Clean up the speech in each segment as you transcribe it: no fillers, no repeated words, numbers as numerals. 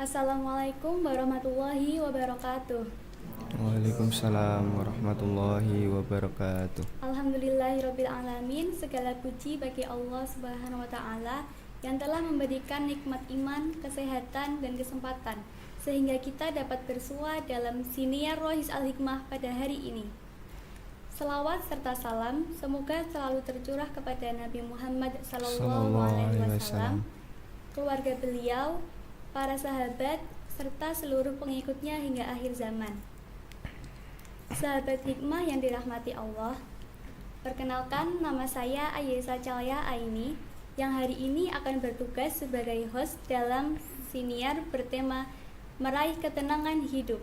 Assalamualaikum warahmatullahi wabarakatuh. Waalaikumsalam warahmatullahi wabarakatuh. Alhamdulillahirabbil alamin, segala puji bagi Allah Subhanahu wa taala yang telah memberikan nikmat iman, kesehatan dan kesempatan sehingga kita dapat bersua dalam siniar Rohis Al-Hikmah pada hari ini. Selawat serta salam semoga selalu tercurah kepada Nabi Muhammad sallallahu alaihi wasallam, keluarga beliau, para sahabat serta seluruh pengikutnya hingga akhir zaman. Sahabat hikmah yang dirahmati Allah, perkenalkan nama saya Ayesa Calya Aini yang hari ini akan bertugas sebagai host dalam siniar bertema Meraih Ketenangan Hidup.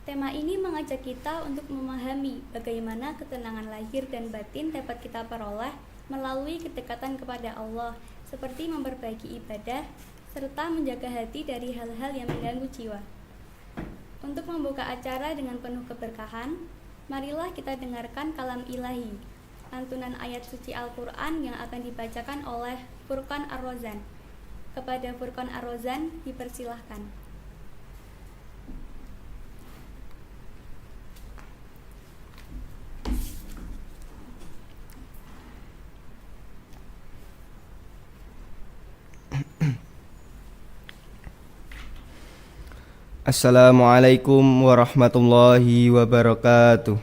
Tema ini mengajak kita untuk memahami bagaimana ketenangan lahir dan batin dapat kita peroleh melalui kedekatan kepada Allah, seperti memperbaiki ibadah serta menjaga hati dari hal-hal yang mengganggu jiwa. Untuk membuka acara dengan penuh keberkahan, marilah kita dengarkan kalam ilahi, lantunan ayat suci Al-Quran yang akan dibacakan oleh Furqan Ar-Rozan. Kepada Furqan Ar-Rozan dipersilahkan. Assalamualaikum warahmatullahi wabarakatuh.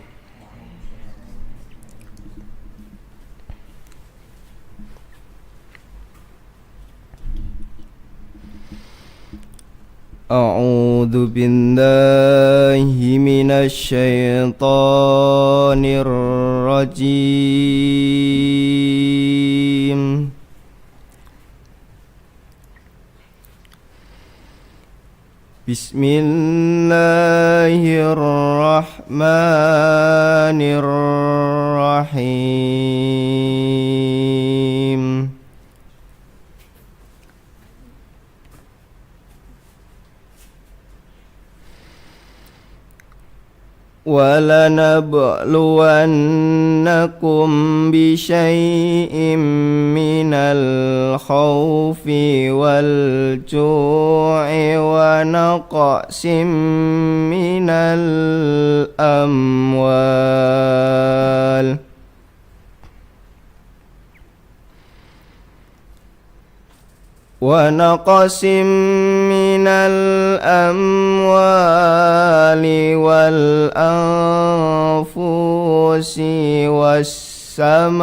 A'udzu billahi minasy syaithanir rajim. Bismillahirrahmanirrahim. وَلَنَبْلُوَنَّكُمْ بِشَيْءٍ مِّنَ الْخَوْفِ وَالْجُوعِ وَنَقْصٍ مِّنَ الْأَمْوَالِ وَالْأَنفُسِ وَالثَّمَرَاتِ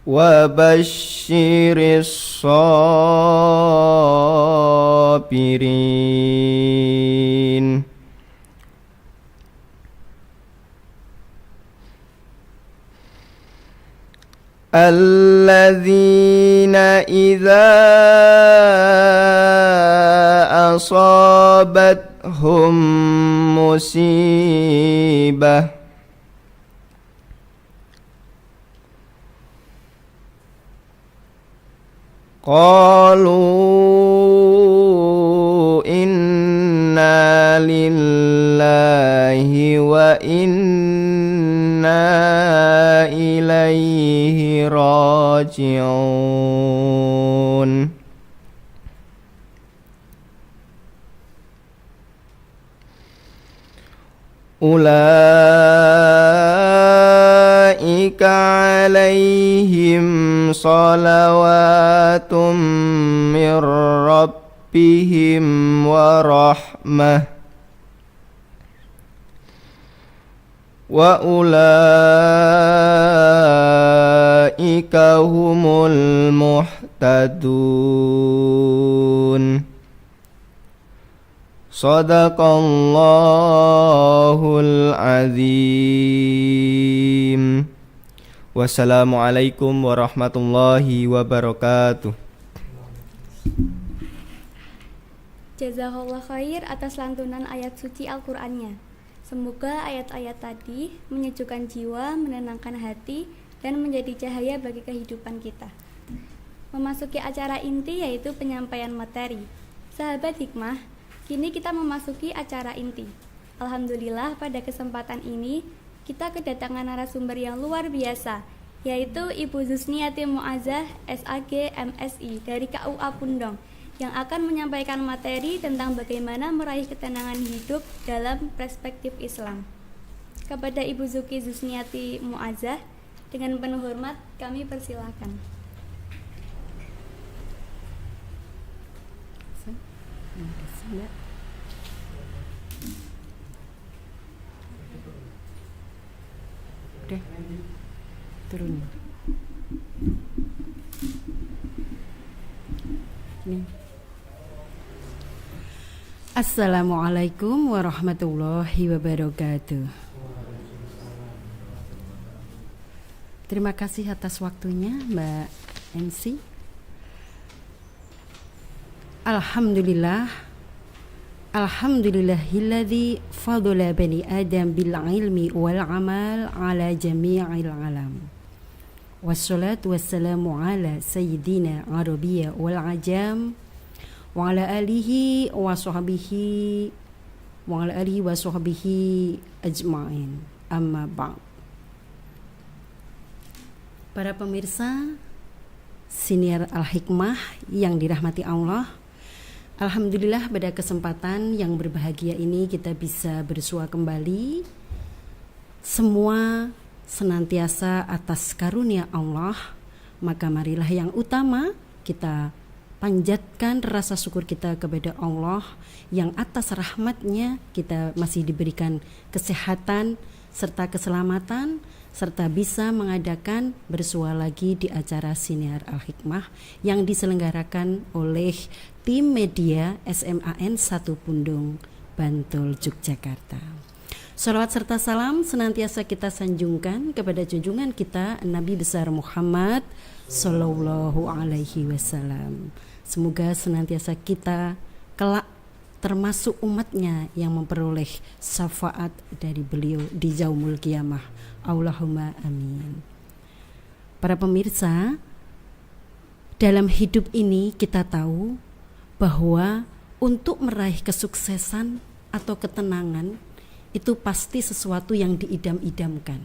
وَبَشِّرِ الصَّابِرِينَ. الذين إذا أصابتهم مصيبة قالوا إنا لله وإنا إليه راجعون. أولئك عليهم صلوات من ربهم ورحمة وأولئك هم المهتدون. Sadaqallahul azim. Wassalamualaikum warahmatullahi wabarakatuh. Jazakallah khair atas lantunan ayat suci Al-Qur'annya. Semoga ayat-ayat tadi menyejukkan jiwa, menenangkan hati, dan menjadi cahaya bagi kehidupan kita. Memasuki acara inti yaitu penyampaian materi. Sahabat hikmah, kini kita memasuki acara inti. Alhamdulillah pada kesempatan ini kita kedatangan narasumber yang luar biasa, yaitu Ibu Zusniati Muazzah, SAG, MSI dari KUA Pundong, yang akan menyampaikan materi tentang bagaimana meraih ketenangan hidup dalam perspektif Islam. Kepada Ibu Zuki Zusniati Muazzah, dengan penuh hormat kami persilakan. Udah, turun. Nih. Assalamualaikum warahmatullahi wabarakatuh. Terima kasih atas waktunya Mbak MC. Alhamdulillahilladzi fadala bani Adam bil ilmi wal amal ala jami'il alam. Wassalatu wassalamu ala sayyidina Arabiyya wal ajam wa ala alihi wa sahbihi ajma'in. Amma ba'd. Para pemirsa siniar Al-Hikmah yang dirahmati Allah, alhamdulillah pada kesempatan yang berbahagia ini kita bisa bersua kembali. Semua senantiasa atas karunia Allah, maka marilah yang utama kita panjatkan rasa syukur kita kepada Allah yang atas rahmatnya kita masih diberikan kesehatan serta keselamatan, serta bisa mengadakan bersua lagi di acara Siniar Al-Hikmah yang diselenggarakan oleh tim media SMAN 1 Pundong, Bantul, Yogyakarta. Salawat serta salam senantiasa kita sanjungkan kepada junjungan kita Nabi besar Muhammad Sallallahu Alaihi Wasallam. Semoga senantiasa kita kelak termasuk umatnya yang memperoleh syafaat dari beliau di yaumul qiyamah. Allahumma amin. Para pemirsa, dalam hidup ini kita tahu bahwa untuk meraih kesuksesan atau ketenangan itu pasti sesuatu yang diidam-idamkan.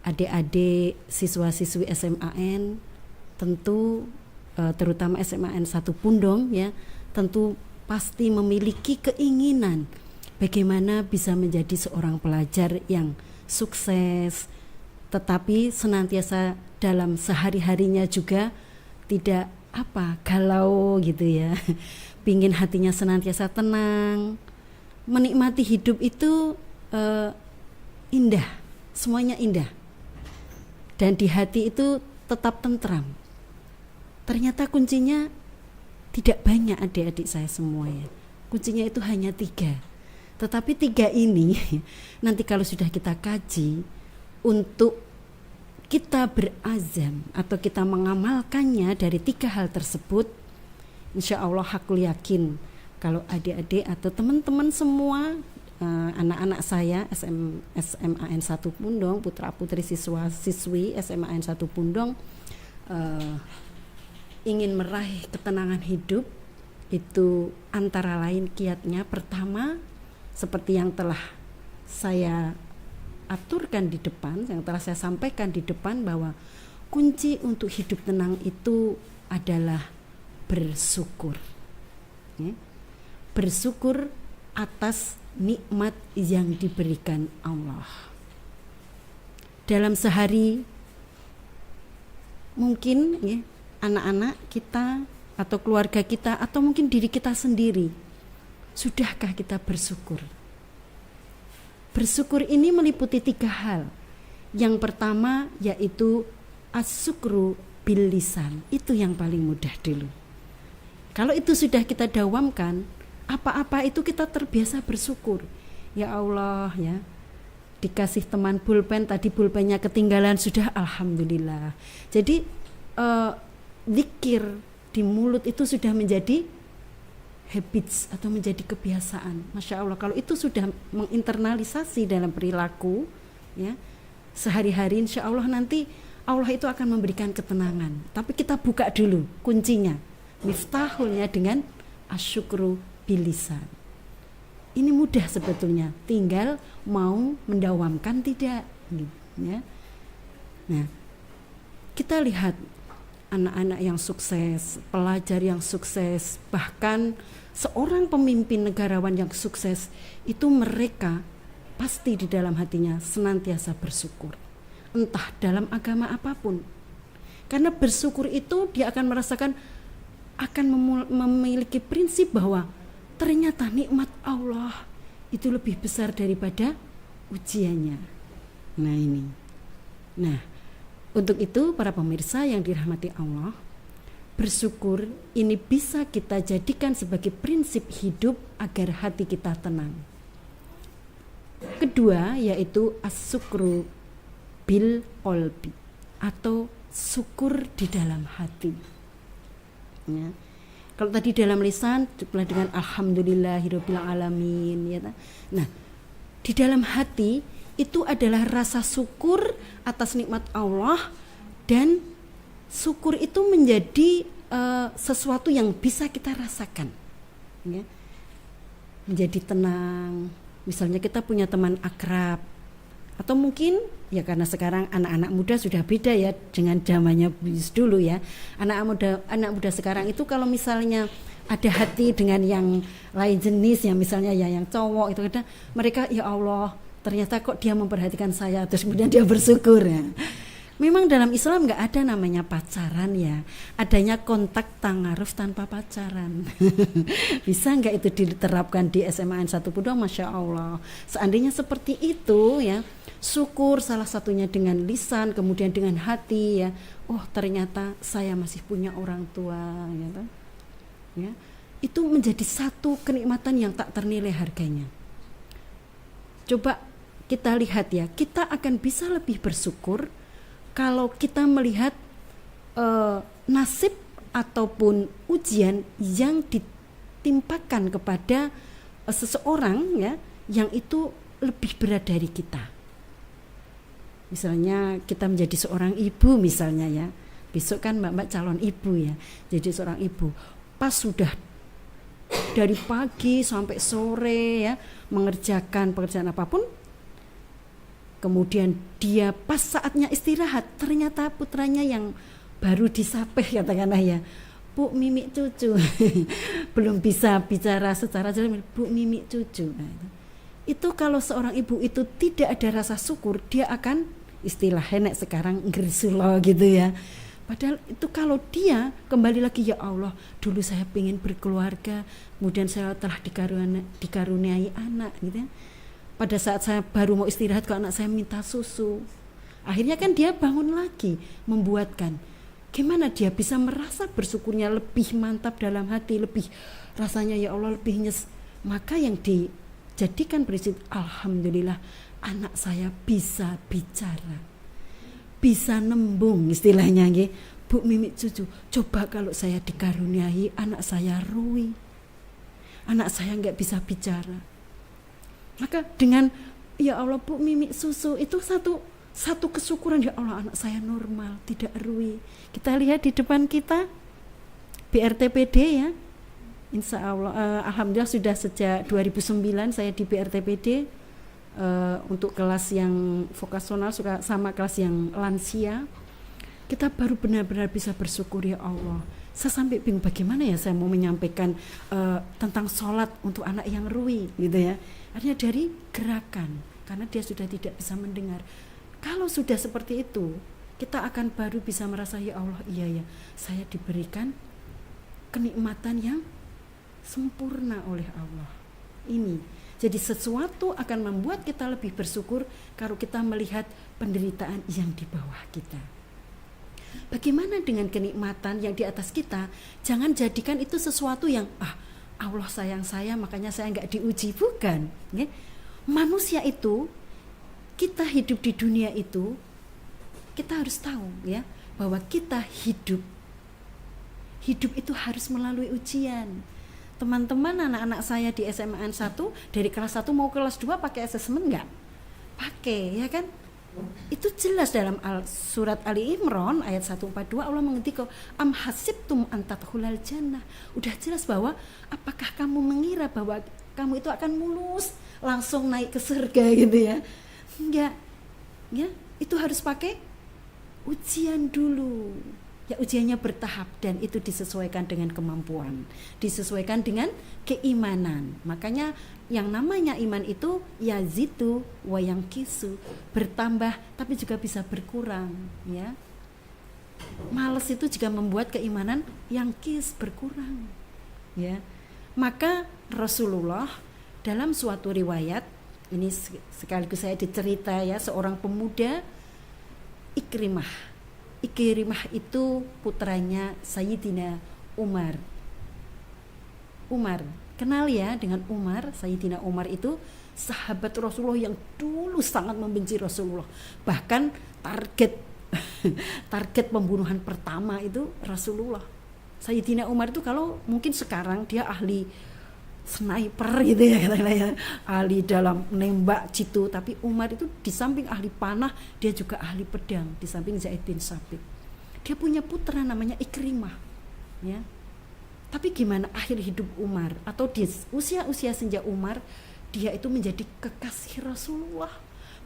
Adik-adik siswa-siswi SMAN tentu terutama SMAN 1 Pundong ya, tentu pasti memiliki keinginan bagaimana bisa menjadi seorang pelajar yang sukses, tetapi senantiasa dalam sehari-harinya juga tidak galau gitu ya. Pingin hatinya senantiasa tenang, menikmati hidup itu indah, semuanya indah, dan di hati itu tetap tentram. Ternyata kuncinya tidak banyak adik-adik saya semua ya. Kuncinya itu hanya 3. Tetapi 3 ini nanti kalau sudah kita kaji, untuk kita berazam atau kita mengamalkannya dari 3 hal tersebut, insya Allah aku yakin kalau adik-adik atau teman-teman semua, anak-anak saya SMAN 1 Pundong, putra-putri siswa-siswi SMAN 1 Pundong, ingin meraih ketenangan hidup itu antara lain kiatnya pertama seperti yang telah saya aturkan di depan, yang telah saya sampaikan di depan, bahwa kunci untuk hidup tenang itu adalah bersyukur ya. Bersyukur atas nikmat yang diberikan Allah. Dalam sehari mungkin ya, anak-anak kita atau keluarga kita atau mungkin diri kita sendiri, sudahkah kita bersyukur? Bersyukur ini meliputi 3 hal. Yang pertama yaitu as-syukru bil lisan. Itu yang paling mudah dulu. Kalau itu sudah kita dawamkan, apa-apa itu kita terbiasa bersyukur. Ya Allah ya, dikasih teman pulpen, tadi pulpennya ketinggalan, sudah alhamdulillah. Jadi zikir di mulut itu sudah menjadi habits atau menjadi kebiasaan. Masya Allah, kalau itu sudah menginternalisasi dalam perilaku ya, sehari-hari, insya Allah nanti Allah itu akan memberikan ketenangan. Tapi kita buka dulu kuncinya, miftahulnya dengan asyukru bilisan. Ini mudah sebetulnya, tinggal mau mendawamkan tidak, ya. Nah, kita lihat anak-anak yang sukses, pelajar yang sukses, bahkan seorang pemimpin negarawan yang sukses, itu mereka pasti di dalam hatinya senantiasa bersyukur, entah dalam agama apapun. Karena bersyukur itu dia akan merasakan, akan memiliki prinsip bahwa ternyata nikmat Allah itu lebih besar daripada ujiannya. Nah ini. Nah, untuk itu para pemirsa yang dirahmati Allah, bersyukur ini bisa kita jadikan sebagai prinsip hidup agar hati kita tenang. Kedua yaitu as-syukru bil qalbi, atau syukur di dalam hati. Ya. Kalau tadi dalam lisan dengan alhamdulillahirabbil alamin, ya. Nah, di dalam hati itu adalah rasa syukur atas nikmat Allah, dan syukur itu menjadi sesuatu yang bisa kita rasakan, ya. Menjadi tenang. Misalnya kita punya teman akrab, atau mungkin ya karena sekarang anak-anak muda sudah beda ya dengan zamannya dulu ya. Anak muda sekarang itu kalau misalnya ada hati dengan yang lain jenis ya, misalnya ya yang cowok itu, kadang mereka ya Allah, ternyata kok dia memperhatikan saya, terus kemudian dia bersyukur ya. Memang dalam Islam nggak ada namanya pacaran ya, adanya kontak tangaruf tanpa pacaran. Bisa nggak itu diterapkan di SMA N1 Pudong? Masya Allah. Seandainya seperti itu ya, syukur salah satunya dengan lisan, kemudian dengan hati ya. Oh ternyata saya masih punya orang tua ya. Itu menjadi satu kenikmatan yang tak ternilai harganya. Coba kita lihat ya, kita akan bisa lebih bersyukur kalau kita melihat nasib ataupun ujian yang ditimpakan kepada seseorang ya, yang itu lebih berat dari kita. Misalnya kita menjadi seorang ibu misalnya ya, besok kan mbak-mbak calon ibu ya, jadi seorang ibu pas sudah dari pagi sampai sore ya mengerjakan pekerjaan apapun, kemudian dia pas saatnya istirahat, ternyata putranya yang baru disapeh katakanlah ya, Bu mimik cucu, belum bisa bicara secara jelas, Bu mimik cucu. Itu kalau seorang ibu itu tidak ada rasa syukur, dia akan istilah henek sekarang ngerisullah gitu ya. Padahal itu kalau dia kembali lagi, ya Allah, dulu saya pengen berkeluarga, kemudian saya telah dikaruniai anak gitu ya. Pada saat saya baru mau istirahat, kalau anak saya minta susu, akhirnya kan dia bangun lagi membuatkan. Gimana dia bisa merasa bersyukurnya lebih mantap dalam hati, lebih rasanya ya Allah lebih nyes. Maka yang dijadikan prinsip, alhamdulillah anak saya bisa bicara, bisa nembung istilahnya nggih. Bu mimik cucu, coba kalau saya dikaruniai anak saya Rui, anak saya nggak bisa bicara, maka dengan ya Allah Bu mimik susu itu satu kesyukuran, ya Allah anak saya normal, tidak Rui. Kita lihat di depan kita BRTPD ya, Insya Allah alhamdulillah sudah sejak 2009 saya di BRTPD untuk kelas yang vokasional sama kelas yang lansia. Kita baru benar-benar bisa bersyukur, ya Allah. Saya sampai bingung bagaimana ya saya mau menyampaikan tentang sholat untuk anak yang Rui gitu ya. Artinya dari gerakan, karena dia sudah tidak bisa mendengar. Kalau sudah seperti itu, kita akan baru bisa merasa, ya Allah, iya ya, saya diberikan kenikmatan yang sempurna oleh Allah. Ini jadi sesuatu akan membuat kita lebih bersyukur kalau kita melihat penderitaan yang di bawah kita. Bagaimana dengan kenikmatan yang di atas kita? Jangan jadikan itu sesuatu yang Allah sayang saya makanya saya nggak diuji, bukan ya? Manusia itu, kita hidup di dunia itu, kita harus tahu ya bahwa kita hidup itu harus melalui ujian. Teman-teman anak-anak saya di SMA N1 dari kelas 1 mau kelas 2 pakai asesmen enggak? Pakai ya kan? Itu jelas dalam surat Ali Imran ayat 142 Allah mengetik, am hasibtum an tadkhulal jannah. Udah jelas bahwa apakah kamu mengira bahwa kamu itu akan mulus langsung naik ke surga gitu ya. Enggak. Ya, itu harus pakai ujian dulu. Ya, ujiannya bertahap dan itu disesuaikan dengan kemampuan, disesuaikan dengan keimanan. Makanya yang namanya iman itu yazidu wa yanqisu, bertambah tapi juga bisa berkurang, ya. Males itu juga membuat keimanan yanqis, berkurang, ya. Maka Rasulullah dalam suatu riwayat, ini sekaligus saya dicerita ya, seorang pemuda Ikrimah itu putranya Sayyidina Umar. Kenal ya dengan Umar. Sayyidina Umar itu sahabat Rasulullah yang dulu sangat membenci Rasulullah. Bahkan target pembunuhan pertama itu Rasulullah. Sayyidina Umar itu kalau mungkin sekarang dia ahli sniper gitu ya katanya ya, ahli dalam nembak jitu, tapi Umar itu di samping ahli panah dia juga ahli pedang, di samping Zaid bin Sabit. Dia punya putra namanya Ikrimah, ya. Tapi gimana akhir hidup Umar atau di usia senja Umar, dia itu menjadi kekasih Rasulullah.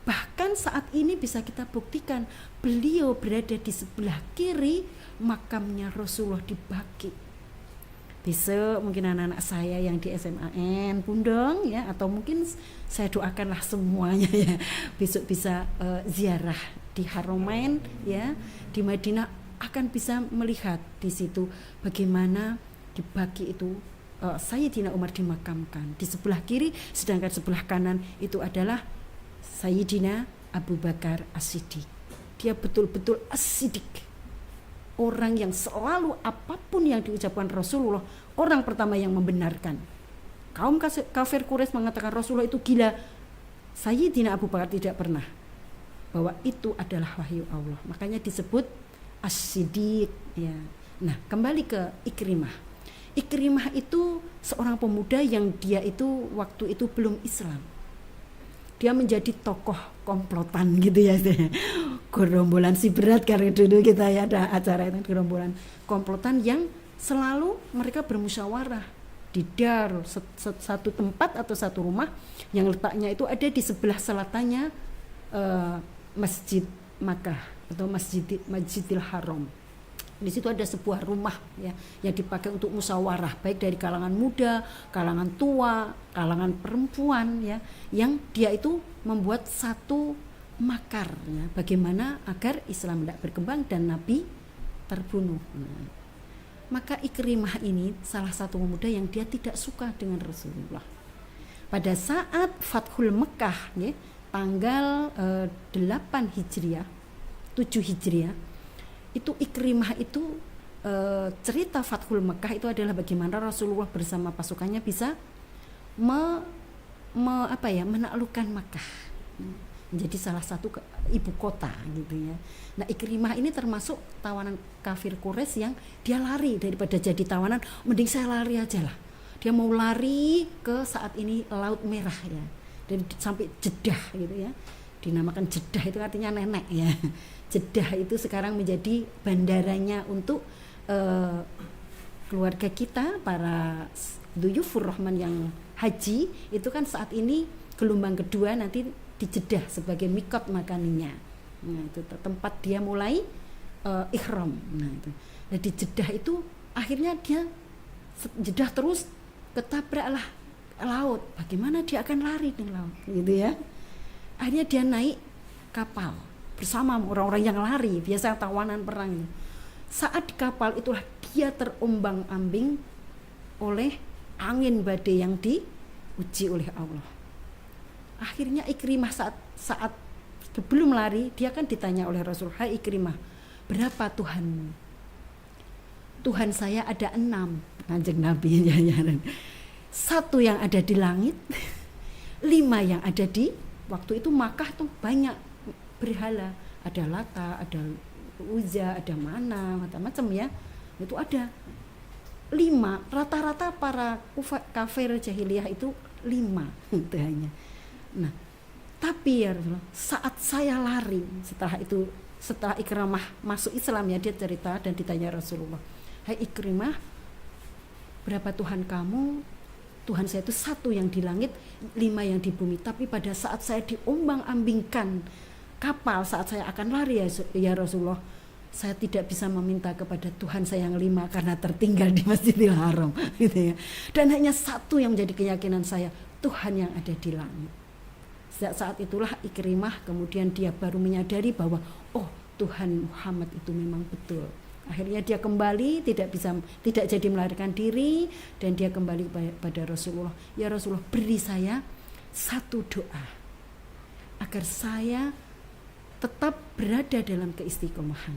Bahkan saat ini bisa kita buktikan beliau berada di sebelah kiri makamnya Rasulullah di Baqi. Besok mungkin anak-anak saya yang di SMAN Pundong ya, atau mungkin saya doakanlah semuanya ya besok bisa ziarah di Haramain ya, di Madinah, akan bisa melihat di situ bagaimana di Baqi itu Sayyidina Umar dimakamkan di sebelah kiri, sedangkan sebelah kanan itu adalah Sayyidina Abu Bakar As-Siddiq. Dia betul-betul as-siddiq, orang yang selalu apapun yang diucapkan Rasulullah, orang pertama yang membenarkan. Kaum kafir Quraisy mengatakan Rasulullah itu gila, Sayyidina Abu Bakar tidak pernah, bahwa itu adalah wahyu Allah. Makanya disebut as-siddiq ya. Nah, kembali ke Ikrimah. Ikrimah itu seorang pemuda yang dia itu waktu itu belum Islam. Dia menjadi tokoh komplotan gitu ya, gerombolan si berat, karena dulu kita ya ada acara itu, gerombolan komplotan yang selalu mereka bermusyawarah di dar, satu tempat atau satu rumah yang letaknya itu ada di sebelah selatannya Masjid Makkah atau Masjidil Haram. Di situ ada sebuah rumah ya yang dipakai untuk musyawarah, baik dari kalangan muda, kalangan tua, kalangan perempuan ya, yang dia itu membuat satu makar ya, bagaimana agar Islam tidak berkembang dan Nabi terbunuh. Nah, maka Ikrimah ini salah satu pemuda yang dia tidak suka dengan Rasulullah. Pada saat Fathul Mekah ya, tanggal 8 Hijriah, 7 Hijriah, itu Ikrimah itu cerita Fathul Mekah itu adalah bagaimana Rasulullah bersama pasukannya bisa menaklukkan Mekah menjadi salah satu ibu kota gitu ya. Nah, Ikrimah ini termasuk tawanan kafir Quraisy yang dia lari, daripada jadi tawanan mending saya lari aja lah. Dia mau lari ke saat ini Laut Merah ya, dari sampai Jeddah gitu ya, dinamakan Jeddah itu artinya nenek ya. Jeddah itu sekarang menjadi bandaranya untuk keluarga kita, para Duyufur Rahman yang haji itu kan saat ini gelombang kedua nanti di Jeddah sebagai mikot makaninya. Nah, itu tempat dia mulai ihram. Nah, itu. Nah, di Jeddah itu akhirnya dia Jeddah terus ketabraklah laut. Bagaimana dia akan lari di laut gitu ya. Akhirnya dia naik kapal bersama orang-orang yang lari, biasa tawanan perang. Saat di kapal itulah dia terombang-ambing oleh angin badai yang diuji oleh Allah. Akhirnya Ikrimah saat sebelum lari, dia kan ditanya oleh Rasul, "Hai Ikrimah, berapa Tuhanmu?" "Tuhan saya ada 6," Kanjeng Nabi ya. 1 yang ada di langit, 5 yang ada di, waktu itu Makkah tuh banyak berhala, ada Lata, ada Uzza, ada Mana, macam-macam ya. Itu ada 5, rata-rata para kafir jahiliyah itu 5 itu hanya. Nah, tapi ya saat saya lari, setelah Ikrimah masuk Islam ya, dia cerita dan ditanya Rasulullah, "Hai Ikrimah, berapa Tuhan kamu?" Tuhan saya itu satu yang di langit, 5 yang di bumi. Tapi pada saat saya diombang-ambingkan kapal, saat saya akan lari ya Rasulullah, saya tidak bisa meminta kepada Tuhan saya yang 5 karena tertinggal di Masjidil Haram gitu ya. Dan hanya satu yang menjadi keyakinan saya, Tuhan yang ada di langit. Sejak saat itulah Ikrimah kemudian dia baru menyadari bahwa oh, Tuhan Muhammad itu memang betul. Akhirnya dia kembali, tidak jadi melarikan diri, dan dia kembali pada Rasulullah. Ya Rasulullah, beri saya satu doa agar saya tetap berada dalam keistiqomahan.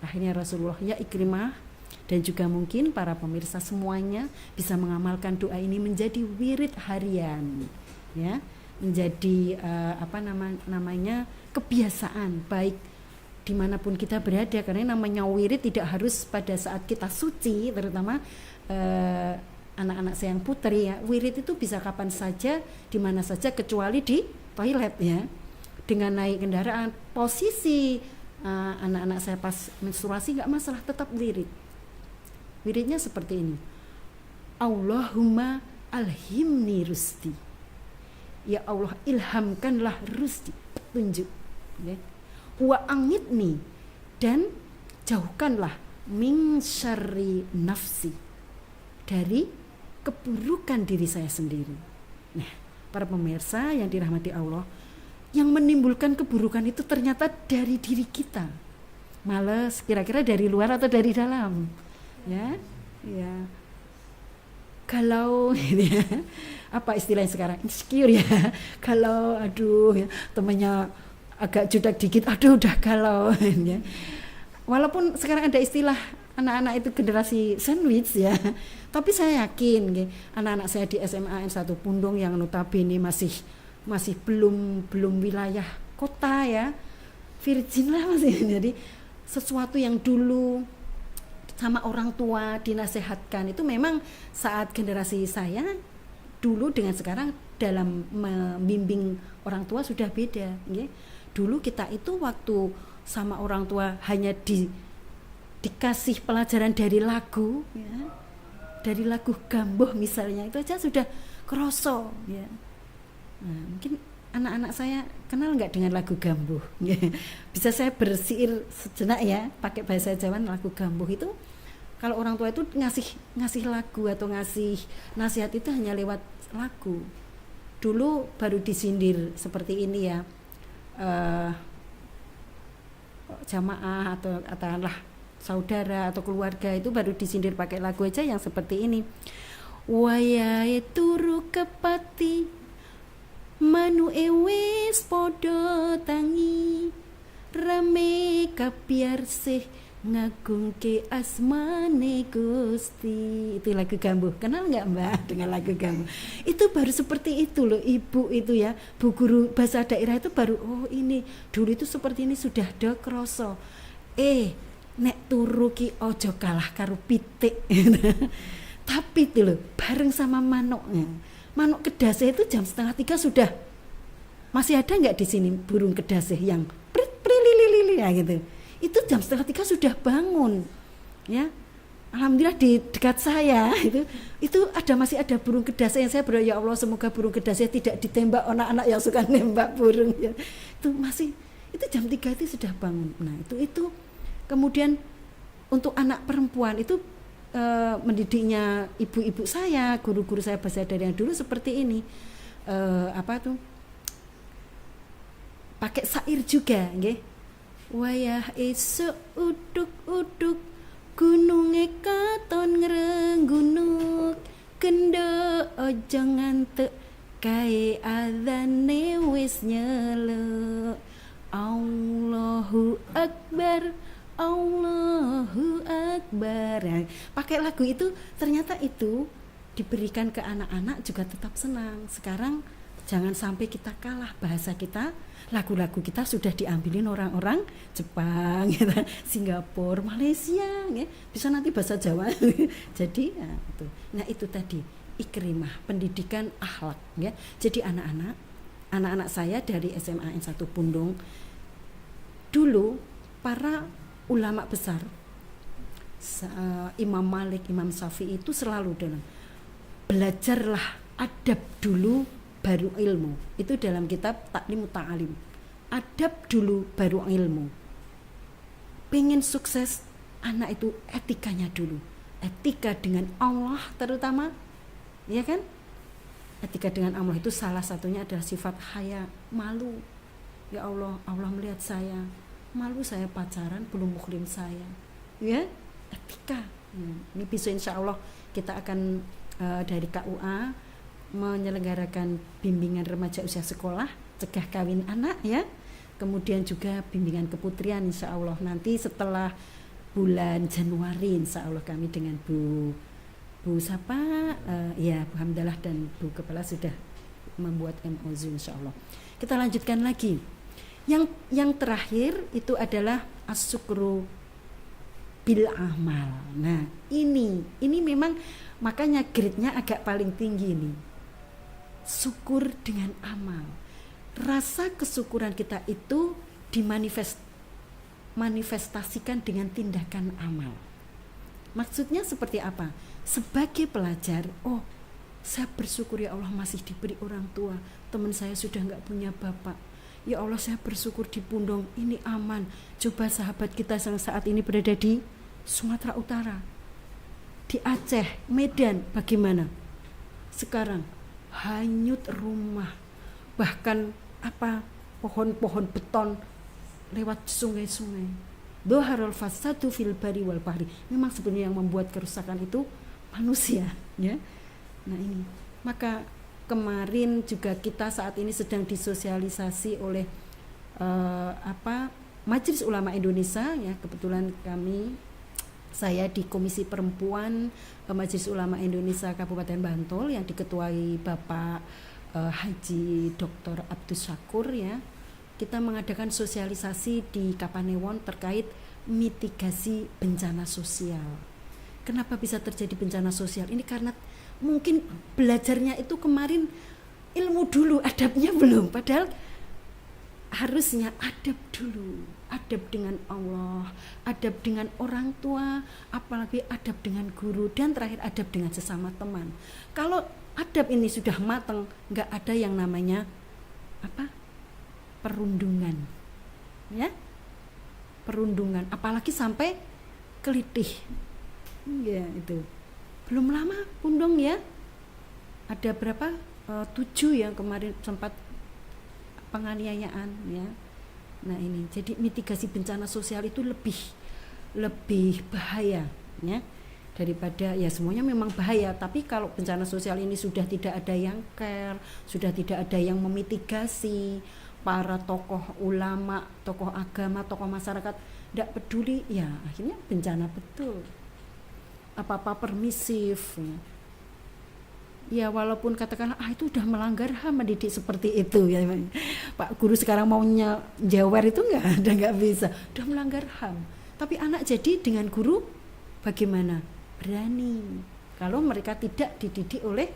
Akhirnya Rasulullah, ya Ikrimah, dan juga mungkin para pemirsa semuanya bisa mengamalkan doa ini menjadi wirid harian, ya, menjadi namanya kebiasaan baik dimanapun kita berada, karena namanya wirid tidak harus pada saat kita suci, terutama anak-anak saya yang putri ya, wirid itu bisa kapan saja, di mana saja, kecuali di toilet ya, dengan naik kendaraan, posisi anak-anak saya pas menstruasi nggak masalah, tetap wirid. Wiridnya seperti ini, Allahumma alhimni rusdi, ya Allah ilhamkanlah rusdi, petunjuk ya. Wa angitni, dan jauhkanlah min syarri nafsi, dari keburukan diri saya sendiri. Nah, para pemirsa yang dirahmati Allah, yang menimbulkan keburukan itu ternyata dari diri kita. Males, kira-kira dari luar atau dari dalam? Ya, ya. Kalau ya, apa istilahnya sekarang, insecure ya. Kalau aduh ya, temannya agak judak dikit, aduh udah galau ya. Walaupun sekarang ada istilah anak-anak itu generasi sandwich ya, tapi saya yakin ya, anak-anak saya di SMA N1 Pundung yang notabene masih belum wilayah kota ya, virgin lah masih. Jadi sesuatu yang dulu sama orang tua dinasehatkan itu memang saat generasi saya dulu dengan sekarang dalam membimbing orang tua sudah beda ya. Dulu kita itu waktu sama orang tua hanya dikasih pelajaran dari lagu ya, dari lagu Gamboh misalnya, itu aja sudah kroso ya. Nah, mungkin anak-anak saya kenal nggak dengan lagu Gamboh ya. Bisa saya bersiir sejenak ya pakai bahasa Jawa. Lagu Gamboh itu kalau orang tua itu ngasih lagu atau ngasih nasihat itu hanya lewat lagu. Dulu baru disindir seperti ini ya, jamaah atau katakanlah saudara atau keluarga itu baru disindir pakai lagu aja yang seperti ini. Wayahe turu kepati manu wis podo tangi, rame kapiar sih ngagungke asmane Gusti. Itu lagu Gamboh. Kenal nggak Mbak dengan lagu Gamboh? Itu baru seperti itu loh ibu itu ya, bu guru bahasa daerah itu baru oh ini dulu itu seperti ini, sudah do kroso. Nek turu ki ojo kalah karo pitik. Tapi itu loh bareng sama manuknya. Manuk kedasih itu jam 2:30 sudah. Masih ada nggak di sini burung kedasih yang prilililili ya gitu? Itu jam 2:30 sudah bangun ya. Alhamdulillah di dekat saya itu masih ada burung kedasih yang saya berdoa, ya Allah semoga burung kedasih tidak ditembak anak-anak yang suka nembak burung ya. Itu jam 3 itu sudah bangun. Nah itu kemudian untuk anak perempuan itu mendidiknya ibu-ibu saya, guru-guru saya bahasa daerah yang dulu seperti ini, pakai syair juga nggih. Wayah esuk uduk-uduk gununge katon ngrenggunuk, kendho aja ngantuk kae adzane wis nyeluk. Allahu Akbar, Allahu Akbar. Pakai lagu itu ternyata itu diberikan ke anak-anak juga tetap senang. Sekarang jangan sampai kita kalah, bahasa kita, lagu-lagu kita sudah diambilin orang-orang Jepang, gitu, Singapura, Malaysia, ya. Bisa nanti bahasa Jawa. Jadi, itu tadi Ikrimah, pendidikan akhlak, ya. Jadi anak-anak saya dari SMA N1 Pundung, dulu para ulama besar, Imam Malik, Imam Syafi'i itu selalu dalam belajarlah Adab dulu baru ilmu. Itu dalam kitab Taklim Ta'alim. Adab dulu baru ilmu. Pengen sukses, anak itu etikanya dulu. Etika dengan Allah terutama, ya kan? Etika dengan Allah itu salah satunya adalah sifat haya, malu. Ya Allah, Allah melihat saya, malu saya pacaran belum muhrim saya. Ya, etika. Ini besok insya Allah kita akan dari KUA menyelenggarakan bimbingan remaja usia sekolah, cegah kawin anak ya. Kemudian juga bimbingan keputrian insya Allah nanti setelah bulan Januari insya Allah kami dengan Bu siapa ya Bu Hamdalah dan Bu Kepala sudah membuat MOU insya Allah. Kita lanjutkan lagi. Yang terakhir itu adalah as-syukru bil amal. Nah ini memang makanya grade-nya agak paling tinggi nih. Syukur dengan amal. Rasa kesyukuran kita itu manifestasikan dengan tindakan amal. Maksudnya seperti apa? Sebagai pelajar, oh saya bersyukur ya Allah masih diberi orang tua, teman saya sudah nggak punya bapak. Ya Allah saya bersyukur di Pundong ini aman. Coba sahabat kita yang saat ini berada di Sumatera Utara, di Aceh, Medan, bagaimana? Sekarang hanyut rumah, bahkan pohon-pohon beton lewat sungai-sungai. Dhaharul fasadu fil bari wal bahri. Memang sebenarnya yang membuat kerusakan itu manusia, ya. Nah ini, maka kemarin juga kita saat ini sedang disosialisasi oleh Majelis Ulama Indonesia, ya. Kebetulan saya di Komisi Perempuan Majelis Ulama Indonesia Kabupaten Bantul yang diketuai Bapak Haji Dr. Abdus Syakur, ya. Kita mengadakan sosialisasi di Kapanewon terkait mitigasi bencana sosial. Kenapa bisa terjadi bencana sosial? Ini karena mungkin belajarnya itu kemarin ilmu dulu, adabnya belum. Padahal harusnya adab dulu. Adab dengan Allah, adab dengan orang tua, apalagi adab dengan guru, dan terakhir adab dengan sesama teman. Kalau adab ini sudah matang, nggak ada yang namanya perundungan, ya, perundungan, apalagi sampai kelitih, ya itu. Belum lama Pundong ya, ada berapa 7 yang kemarin sempat penganiayaan, ya. Nah ini, jadi mitigasi bencana sosial itu lebih bahaya, ya, daripada ya semuanya memang bahaya. Tapi kalau bencana sosial ini sudah tidak ada yang care, sudah tidak ada yang memitigasi, para tokoh ulama, tokoh agama, tokoh masyarakat tidak peduli, ya akhirnya bencana betul. Apa-apa permisif, ya walaupun katakanlah itu udah melanggar HAM mendidik seperti itu, ya Pak Guru sekarang maunya jawer itu nggak bisa, udah melanggar HAM. Tapi anak jadi dengan guru bagaimana? Berani. Kalau mereka tidak dididik oleh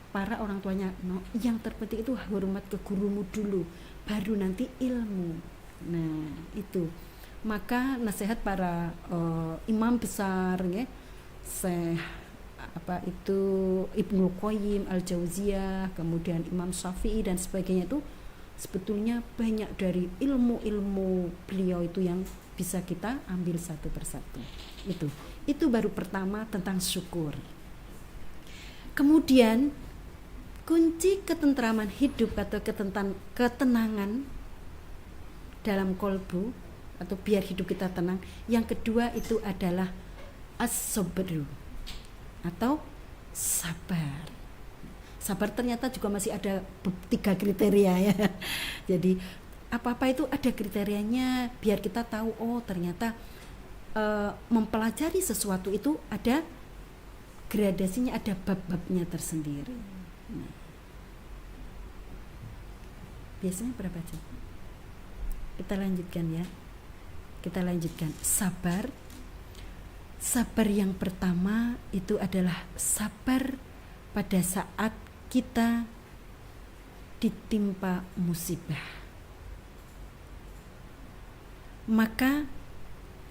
para orang tuanya, yang terpenting itu hormat ke gurumu dulu, baru nanti ilmu. Nah itu, maka nasihat para imam besar, ya, Ibnul Qayyim Al-Jauziyah, kemudian Imam Syafi'i dan sebagainya, itu sebetulnya banyak dari ilmu-ilmu beliau itu yang bisa kita ambil satu persatu. Itu baru pertama tentang syukur. Kemudian kunci ketentraman hidup atau ketenangan dalam kolbu atau biar hidup kita tenang, yang kedua itu adalah as-sabru atau sabar. Sabar ternyata juga masih ada 3 kriteria, ya. Jadi apa-apa itu ada kriterianya biar kita tahu, oh ternyata mempelajari sesuatu itu ada gradasinya, ada bab-babnya tersendiri. Nah, biasanya berapa jam? Kita lanjutkan, ya. Kita lanjutkan. Sabar yang pertama itu adalah sabar pada saat kita ditimpa musibah. Maka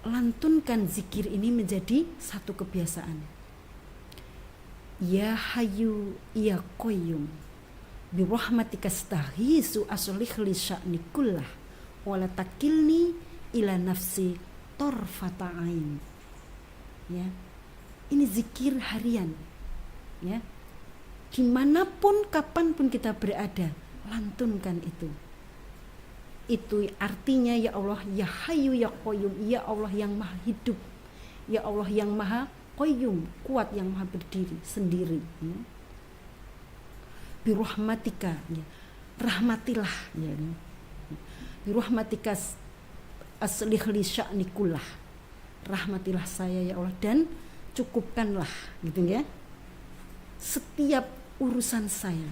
lantunkan zikir ini menjadi satu kebiasaan. Ya Hayyu Ya Qayyum bi rahmatika astaghiitsu aslih li sya'ni kullah wa la takilni ila nafsi tarfata ain. Ya. Ini zikir harian. Ya. Dimanapun kapanpun kita berada, lantunkan itu. Itu artinya ya Allah ya Hayyu Ya Qayyum, ya Allah yang maha hidup, ya Allah yang maha qayyum, kuat, yang maha berdiri sendiri. Ya. Birahmatika, ya. Rahmatilah, ya. Birahmatika aslih li sya'ni kullah. Rahmatilah saya ya Allah dan cukupkanlah, gitu ya, setiap urusan saya.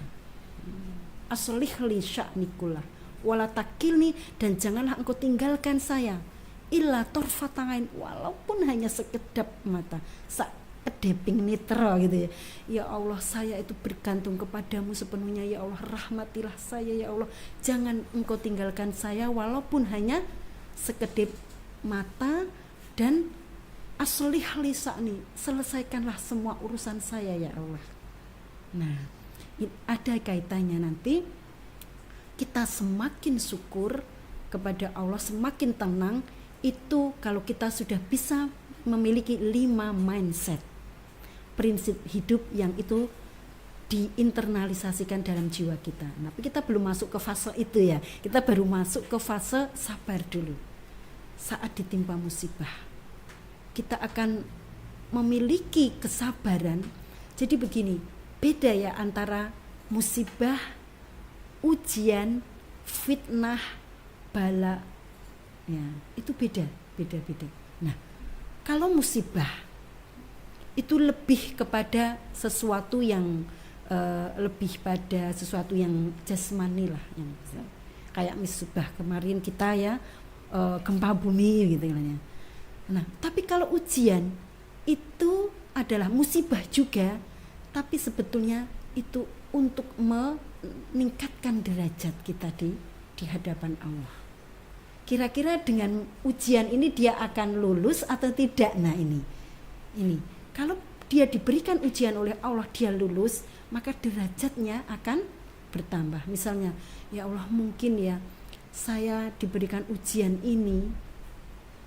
Aslih li sya'ni kullah wala takilni, dan janganlah engkau tinggalkan saya illa torfatangain, walaupun hanya sekedap mata, sekedeping nitra, gitu ya. Ya Allah, saya itu bergantung kepadamu sepenuhnya ya Allah, rahmatilah saya ya Allah, jangan engkau tinggalkan saya walaupun hanya sekedip mata, dan aslih lisani, selesaikanlah semua urusan saya ya Allah. Nah, ada kaitannya nanti. Kita semakin syukur kepada Allah, semakin tenang itu kalau kita sudah bisa memiliki 5 mindset, prinsip hidup yang itu diinternalisasikan dalam jiwa kita. Tapi kita belum masuk ke fase itu ya, kita baru masuk ke fase sabar dulu. Saat ditimpa musibah kita akan memiliki kesabaran. Jadi begini, beda ya antara musibah, ujian, fitnah, bala, ya itu beda. Nah, kalau musibah itu lebih kepada sesuatu yang lebih pada sesuatu yang jasmani lah, yang kayak musibah kemarin kita ya, gempa bumi gitu ya. Nah, tapi kalau ujian itu adalah musibah juga, tapi sebetulnya itu untuk meningkatkan derajat kita di hadapan Allah. Kira-kira dengan ujian ini dia akan lulus atau tidak? Nah, ini kalau dia diberikan ujian oleh Allah, dia lulus, maka derajatnya akan bertambah. Misalnya, ya Allah, mungkin ya saya diberikan ujian ini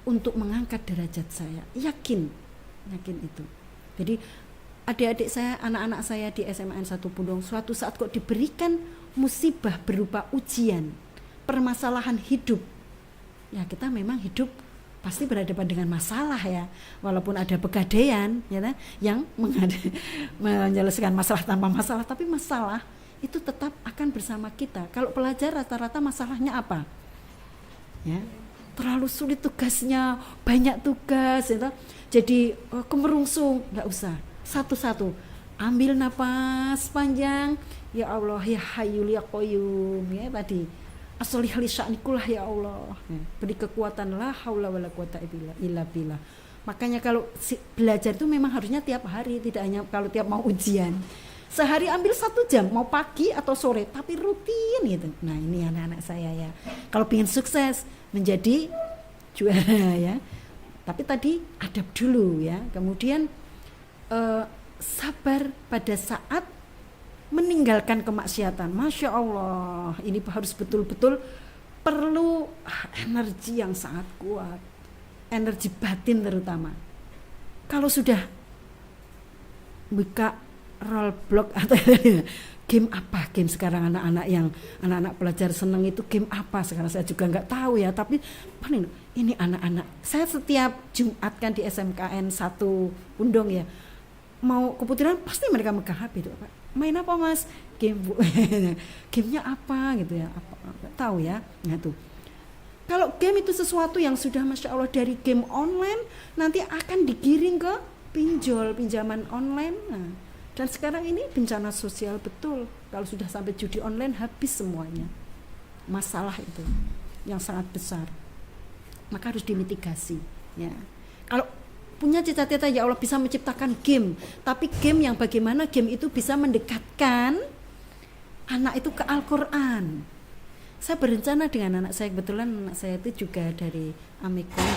untuk mengangkat derajat saya. Yakin itu. Jadi adik-adik saya, anak-anak saya di SMAN 1 Pundong, suatu saat kok diberikan musibah berupa ujian, permasalahan hidup. Ya, kita memang hidup pasti berhadapan dengan masalah ya, walaupun ada pegadaian ya, yang menyelesaikan masalah tanpa masalah, tapi masalah itu tetap akan bersama kita. Kalau pelajar rata-rata masalahnya apa? Ya, terlalu sulit tugasnya, banyak tugas ya, jadi kemerungsung. Nggak usah, satu-satu ambil napas panjang, ya Allah ya Hayyu Ya Qayyum, ya tadi aslih li sya'nikullah ya Allah, beri kekuatan, la haula wala quwata illa billah. Makanya kalau belajar itu memang harusnya tiap hari, tidak hanya kalau tiap mau ujian. Sehari ambil 1 jam, mau pagi atau sore, tapi rutin gitu. Nah, ini anak-anak saya ya, kalau ingin sukses menjadi juara ya, tapi tadi adab dulu ya, kemudian sabar pada saat meninggalkan kemaksiatan. Masya Allah, ini harus betul-betul perlu energi yang sangat kuat, energi batin terutama. Kalau sudah buka rollblock atau game apa, game sekarang anak-anak pelajar seneng itu game apa sekarang, saya juga nggak tahu ya, tapi ini anak-anak saya setiap Jumat kan di SMKN 1 Pundong ya, mau kebetulan pasti mereka megang HP itu, main apa mas, game bu gamenya apa gitu ya, apa tahu ya. Nah tuh, kalau game itu sesuatu yang sudah Masya Allah dari game online nanti akan digiring ke pinjaman online. Nah, dan sekarang ini bencana sosial betul, kalau sudah sampai judi online habis semuanya. Masalah itu yang sangat besar, maka harus dimitigasi ya. Kalau punya cita-cita ya Allah bisa menciptakan game, tapi game yang bagaimana game itu bisa mendekatkan anak itu ke Al-Quran. Saya berencana dengan anak saya, kebetulan anak saya itu juga dari Amikon,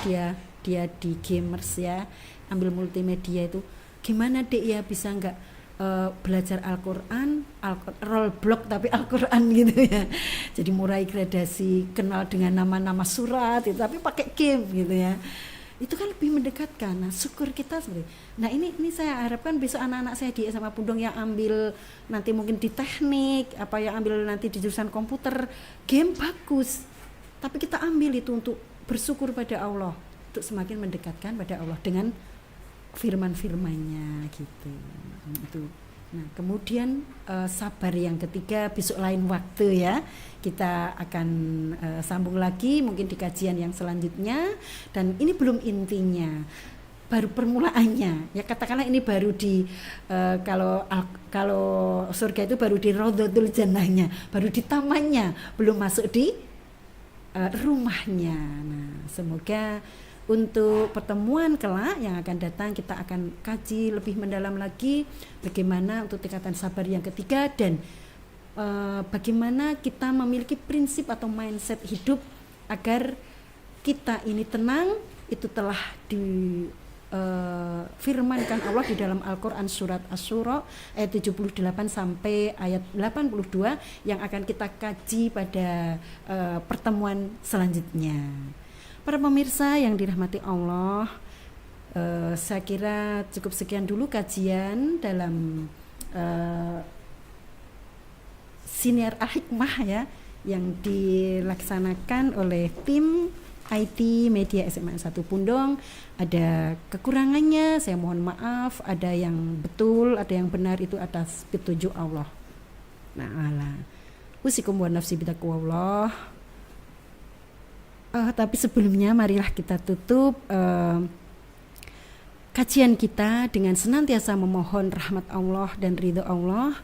dia di gamers ya, ambil multimedia itu. Gimana dek ya bisa nggak belajar Al-Quran, roll block tapi Al-Quran gitu ya. Jadi mulai gradasi, kenal dengan nama-nama surat itu, tapi pakai game gitu ya. Itu kan lebih mendekatkan. Nah, syukur kita sebenarnya. Nah, ini saya harapkan besok anak-anak saya di SMA Pundong yang ambil nanti mungkin di teknik, apa yang ambil nanti di jurusan komputer, game bagus. Tapi kita ambil itu untuk bersyukur pada Allah, untuk semakin mendekatkan pada Allah dengan firman-firmannya gitu. Itu. Nah, kemudian sabar yang ketiga besok lain waktu ya. Kita akan sambung lagi mungkin di kajian yang selanjutnya, dan ini belum intinya. Baru permulaannya. Ya katakanlah ini baru di kalau surga itu baru di Raudhatul Jannahnya, baru di tamannya, belum masuk di rumahnya. Nah, semoga untuk pertemuan kelak yang akan datang kita akan kaji lebih mendalam lagi bagaimana untuk tingkatan sabar yang ketiga, dan bagaimana kita memiliki prinsip atau mindset hidup agar kita ini tenang. Itu telah difirmankan Allah di dalam Al-Quran surat Asy-Syura ayat 78 sampai ayat 82 yang akan kita kaji pada pertemuan selanjutnya. Para pemirsa yang dirahmati Allah, saya kira cukup sekian dulu kajian dalam Siniar Al-Hikmah ya, yang dilaksanakan oleh tim IT Media SMA 1 Pundong. Ada kekurangannya, saya mohon maaf. Ada yang betul, ada yang benar, itu atas petunjuk Allah. Na'ala. Usikum wa nafsi bitaqwallah. Tapi sebelumnya marilah kita tutup kajian kita dengan senantiasa memohon rahmat Allah dan ridho Allah.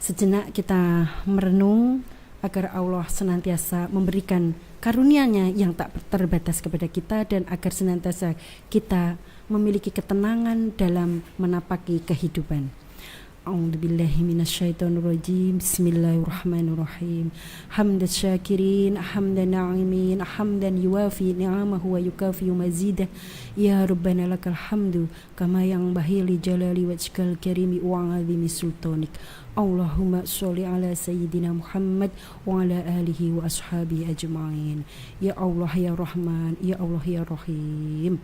Sejenak kita merenung agar Allah senantiasa memberikan karunia-Nya yang tak terbatas kepada kita, dan agar senantiasa kita memiliki ketenangan dalam menapaki kehidupan. A'udzubillahi minasyaitonirrajim. Bismillahirrahmanirrahim. Hamdan syakirin, hamdan na'imin, hamdan yuwafi ni'amahu wa yukafi mazidah. Ya Rabbana lakal hamdu kama yanbaghi li jalali wajhikal karimi wa 'azimi sultanik. Allahumma sholli ala sayyidina Muhammad wa ala alihi wa ashabihi ajma'in. Ya Allah ya Rahman, ya Allah ya Rahim.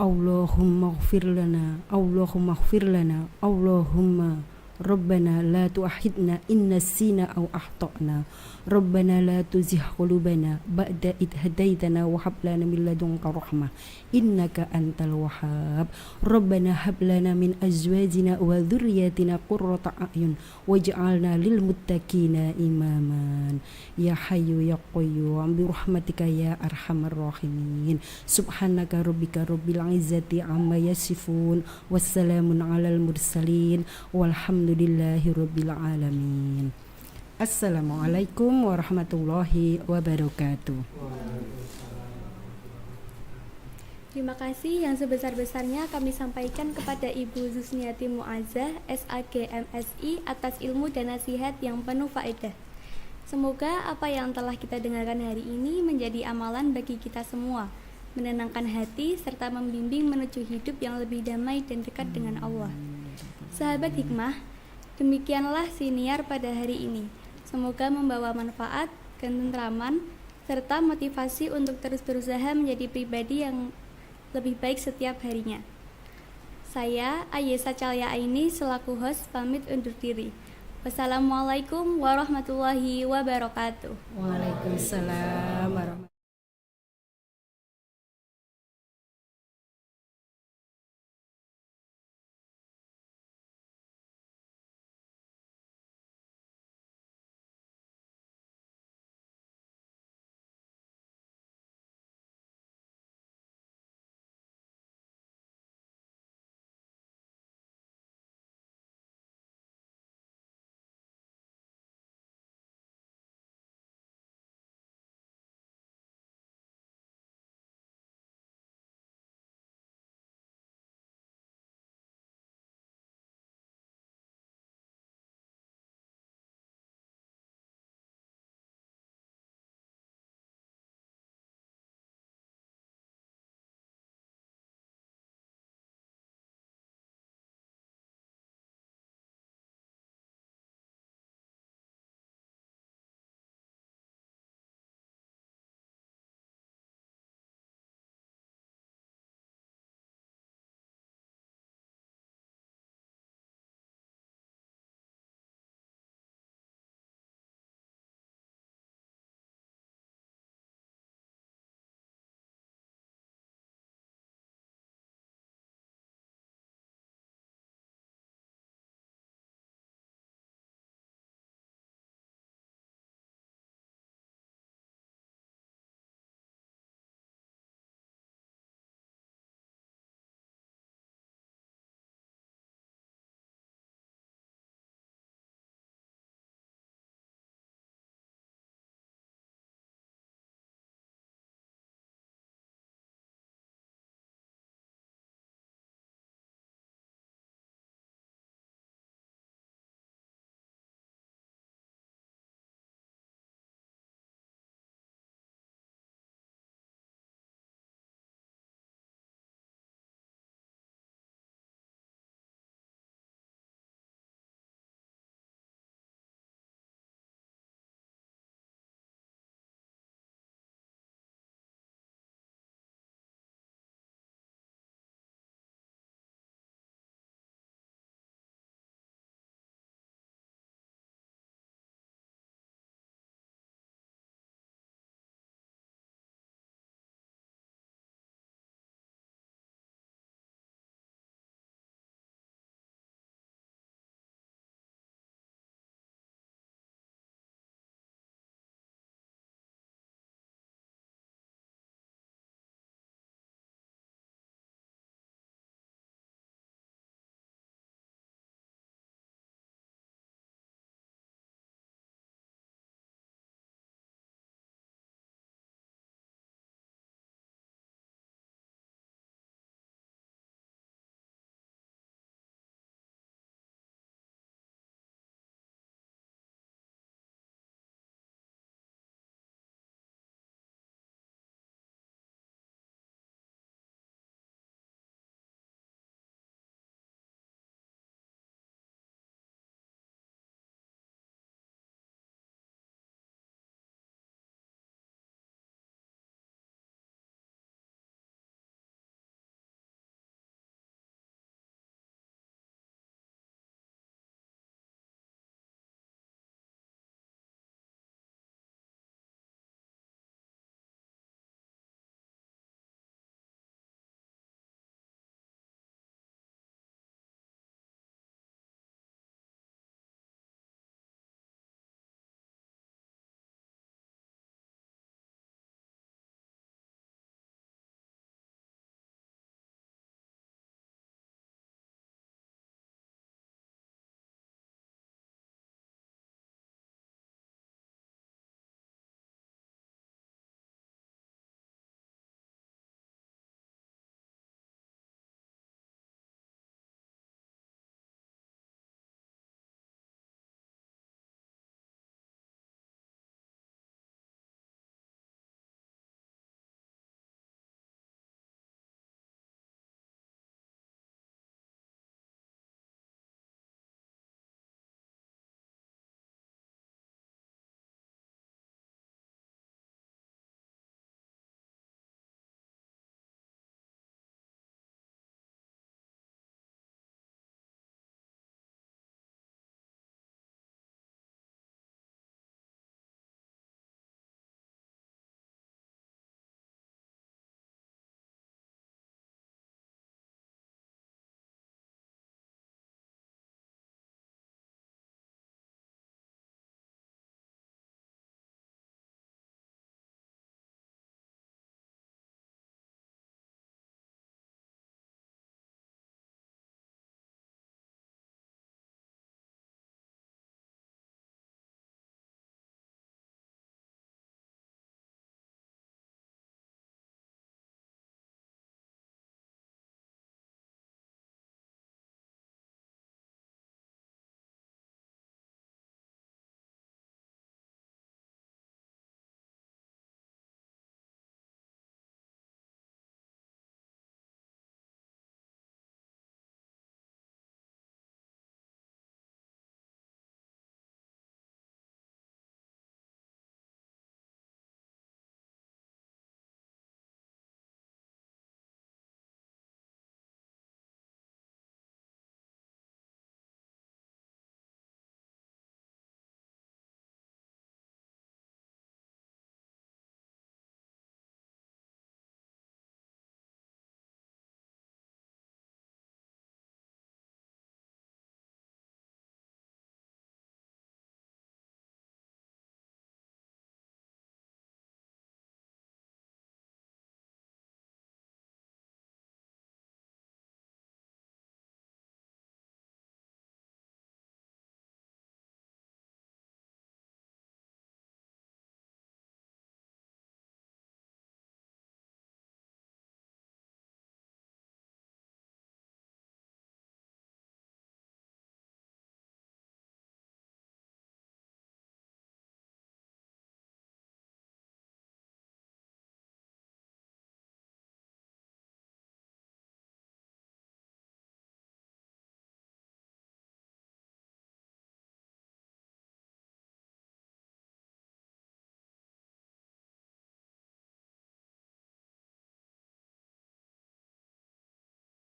Allahumma ighfir lana, Allahumma ighfir lana, Allahumma Rabbana la tu'akhidna in nasina aw akhtana. Rabbana la tuzigh qulubana ba'da idh hadaitana wa hab lana min ladunka rahmah innaka antal wahhab. Rabbana hab lana min azwajina wa dhurriyyatina qurrata a'yun waj'alna lil muttaqina imaman. Ya hayyu ya qayyum bi rahmatika ya arhamar rahimin. Subhanaka rabbika rabbil izzati amma yasifun wassalamun alal mursalin walhamdulillahi rabbil alamin. Assalamualaikum warahmatullahi wabarakatuh. Terima kasih yang sebesar-besarnya kami sampaikan kepada Ibu Zusniati Muazzah, SAG MSI, atas ilmu dan nasihat yang penuh faedah. Semoga apa yang telah kita dengarkan hari ini menjadi amalan bagi kita semua, menenangkan hati serta membimbing menuju hidup yang lebih damai dan dekat dengan Allah. Sahabat hikmah, demikianlah siniar pada hari ini. Semoga membawa manfaat, ketentraman, serta motivasi untuk terus berusaha menjadi pribadi yang lebih baik setiap harinya. Saya, Ayesa Calya Aini, selaku host pamit undur diri. Wassalamualaikum warahmatullahi wabarakatuh. Waalaikumsalam warahmatullahi wabarakatuh.